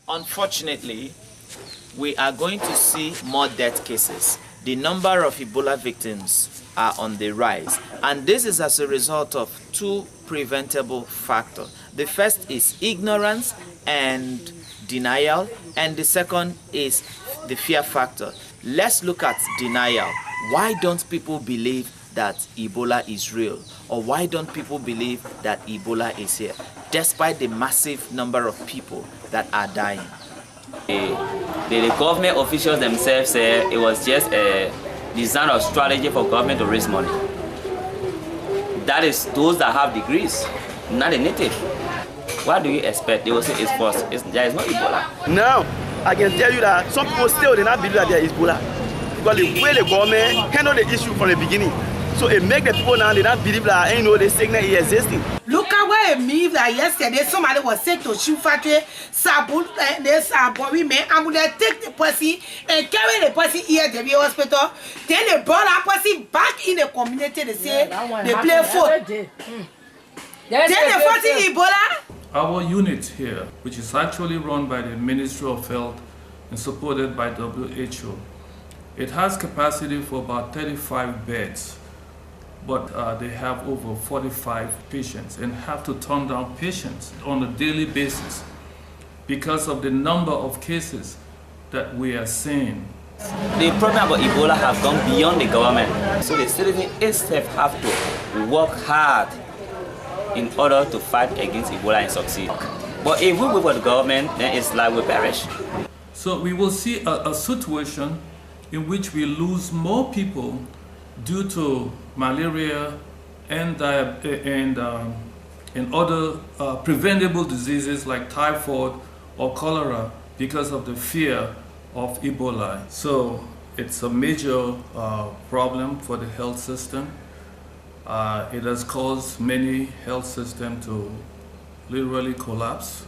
Unfortunately, we are going to see more death cases. The number of Ebola victims are on the rise, and this is as a result of two preventable factors. The first is ignorance and denial, and the second is the fear factor. Let's look at denial. Why don't people believe that Ebola is real? Or why don't people believe that Ebola is here, despite the massive number of people that are dying? The government officials themselves said it was just a design or strategy for government to raise money. That is those that have degrees, not a native. What do you expect? They will say it's false. There is no Ebola. Now, I can tell you that some people still do not believe that there is Ebola. Because the way the government handled the issue from the beginning. So it makes the people now, they don't believe that the sickness is existing. Look at where it means that yesterday somebody was sent to shoe factory, and they take the person and carry the person here to the hospital. Then they brought that person back in the community. They say they play foot. Then they fight Ebola. Our unit here, which is actually run by the Ministry of Health and supported by WHO, it has capacity for about 35 beds. But they have over 45 patients and have to turn down patients on a daily basis because of the number of cases that we are seeing. The problem about Ebola has gone beyond the government. So the citizens itself have to work hard in order to fight against Ebola and succeed. But if we wait for the government, then it's like we perish. So we will see a situation in which we lose more people due to malaria and other preventable diseases like typhoid or cholera because of the fear of Ebola. So it's a major problem for the health system. It has caused many health systems to literally collapse,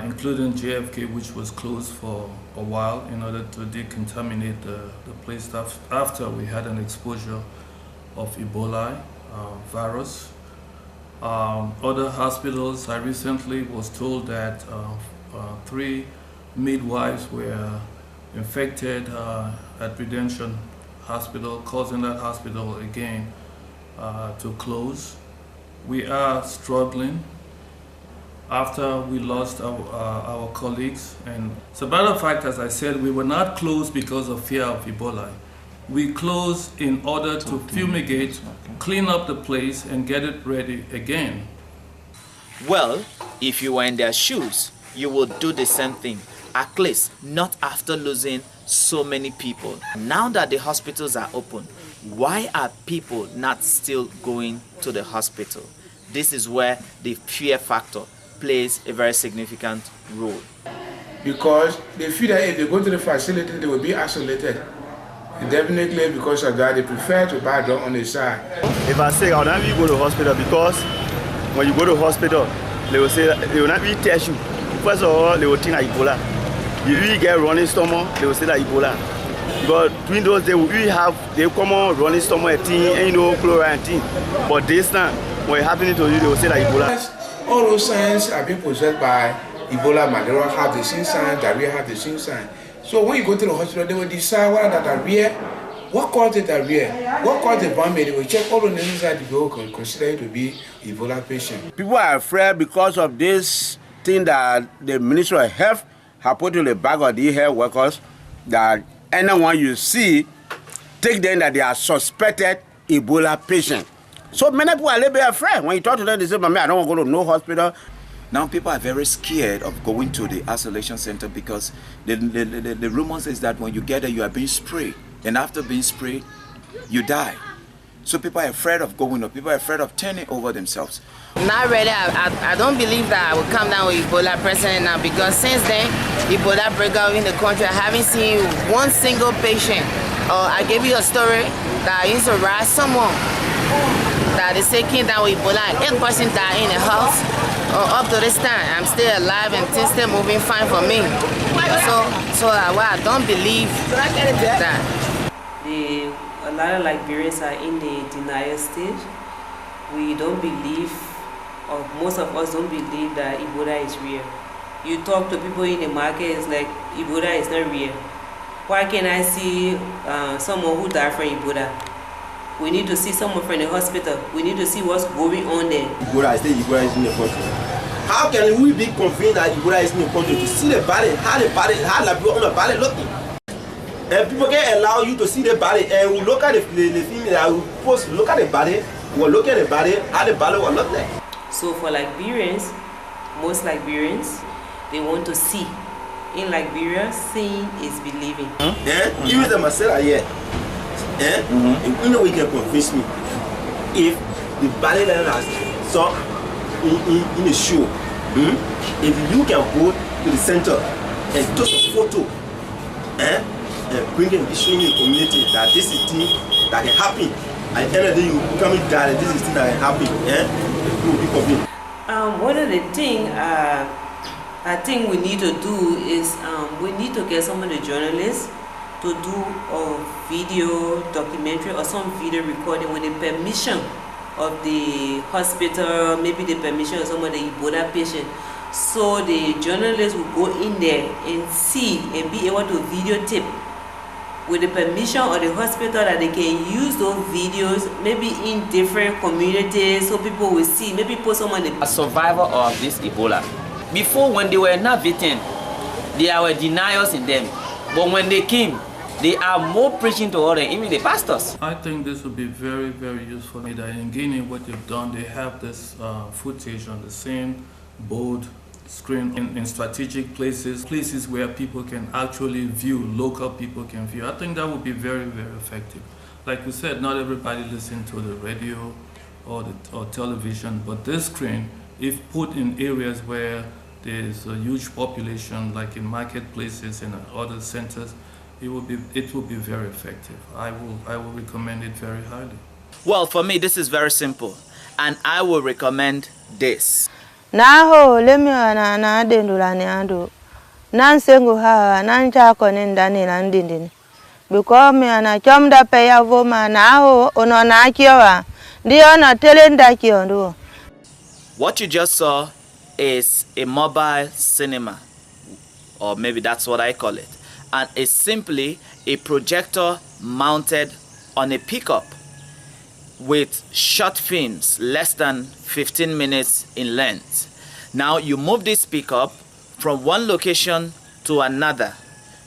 including JFK, which was closed for a while in order to decontaminate the place after we had an exposure of Ebola virus. Other hospitals, I recently was told that 3 midwives were infected at Redemption Hospital, causing that hospital again to close. We are struggling after we lost our colleagues. And as a matter of fact, as I said, we were not closed because of fear of Ebola. We closed in order to fumigate, clean up the place, and get it ready again. Well, if you were in their shoes, you would do the same thing. At least not after losing so many people. Now that the hospitals are open, why are people not still going to the hospital? This is where the fear factor plays a very significant role. Because they feel that if they go to the facility, they will be isolated. Definitely because of that, they prefer to buy drugs on the side. If I say I'll not go to the hospital, because when you go to the hospital, they will say they will not be test you. First of all, they will think that Ebola. If you get running stomach, they will say that Ebola. But between those, they come on running stomach and chloride and thing. But this time, when it happening to you, they will say that Ebola. All those signs are being possessed by Ebola. Malaria have the same sign, diarrhea have the same sign. So when you go to the hospital, they will decide whether that diarrhea, what caused the diarrhea, what caused the vomit. They will check all the names that they will consider it to be Ebola patient. People are afraid because of this thing that the Ministry of Health have put in the back of the health workers, that anyone you see, take them that they are suspected Ebola patient. So many people are a little bit afraid. When you talk to them, they say, "Mama, I don't want to go to no hospital." Now people are very scared of going to the isolation center because the rumors is that when you get there, you are being sprayed. And after being sprayed, you die. So people are afraid of going, or people are afraid of turning over themselves. Not really. I don't believe that I will come down with Ebola present now, because since then, Ebola break out in the country, I haven't seen one single patient. I gave you a story that I used to ride someone that they say came down with Ebola, and 8 person died in the house. Up to this time, I'm still alive and things still moving fine for me. So I don't believe that. A lot of Liberians are in the denial stage. We don't believe, or most of us don't believe that Ebola is real. You talk to people in the market, it's like Ebola is not real. Why can't I see someone who died from Ebola? We need to see someone from the hospital. We need to see what's going on there. Ebola is in the country. How can we be convinced that Ebola is in the country to see the body, how the blood on the body looking? And people can allow you to see the body and we look at the thing that we post, look at the body, we'll look at the body, how the body will look like. So for Liberians, most Liberians, they want to see. In Liberia, seeing is believing. Even the Marcella here, you know we can convince me. If the body that has saw in the show, if you can go to the center and take a photo, and bring it, showing the community that this is thing that can happen. At the end of the day, you come in that this is thing that can happen. It will be convinced. One of the things I think we need to do is we need to get some of the journalists to do a video documentary or some video recording with the permission of the hospital, maybe the permission of some of the Ebola patients. So the journalists will go in there and see and be able to videotape with the permission of the hospital, that they can use those videos maybe in different communities so people will see, maybe put someone A survivor of this Ebola. Before, when they were not victims, there were deniers in them. But when they came, they are more preaching to others, even the pastors. I think this would be very, very useful. In Guinea, what they've done, they have this footage on the same board screen in strategic places where people can actually view, local people can view. I think that would be very, very effective. Like we said, not everybody listens to the radio or television, but this screen, if put in areas where there's a huge population, like in marketplaces and other centers, it will be very effective. I will recommend it very highly. Well, for me, this is very simple, and I will recommend this. Naho lemio na dendula ni ando nansengu ha nanja konenda ni landindini because me ana chomda pe ya voma naho ono na kiwa ndio na telenda kiondo. What you just saw is a mobile cinema, or maybe that's what I call it, and it's simply a projector mounted on a pickup with short films less than 15 minutes in length. Now you move this pickup from one location to another,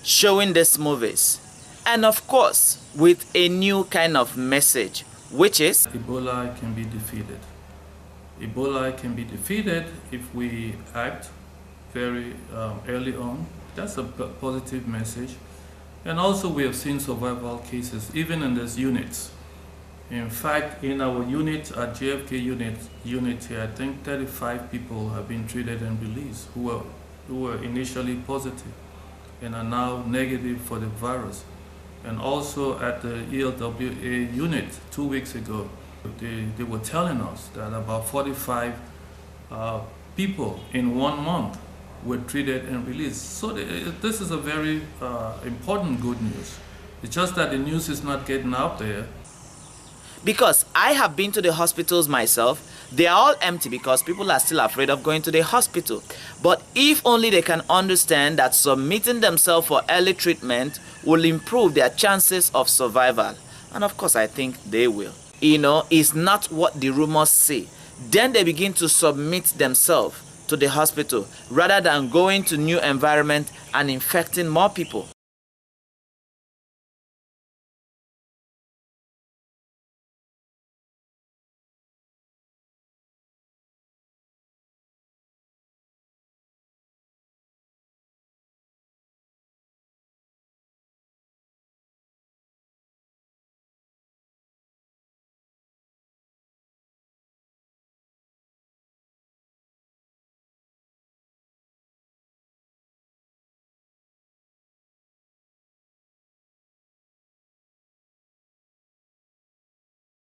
showing these movies, and of course with a new kind of message, which is Ebola can be defeated. Ebola can be defeated if we act very early on. That's a positive message. And also we have seen survival cases, even in these units. In fact, in our unit, at JFK unit here, I think 35 people have been treated and released who were initially positive and are now negative for the virus. And also at the ELWA unit 2 weeks ago, they were telling us that about 45 people in 1 month were treated and released. So this is a very important good news. It's just that the news is not getting out there. because I have been to the hospitals myself. They are all empty because people are still afraid of going to the hospital. But if only they can understand that submitting themselves for early treatment will improve their chances of survival. And of course, I think they will. You know, it's not what the rumors say. Then they begin to submit themselves to the hospital rather than going to new environment and infecting more people.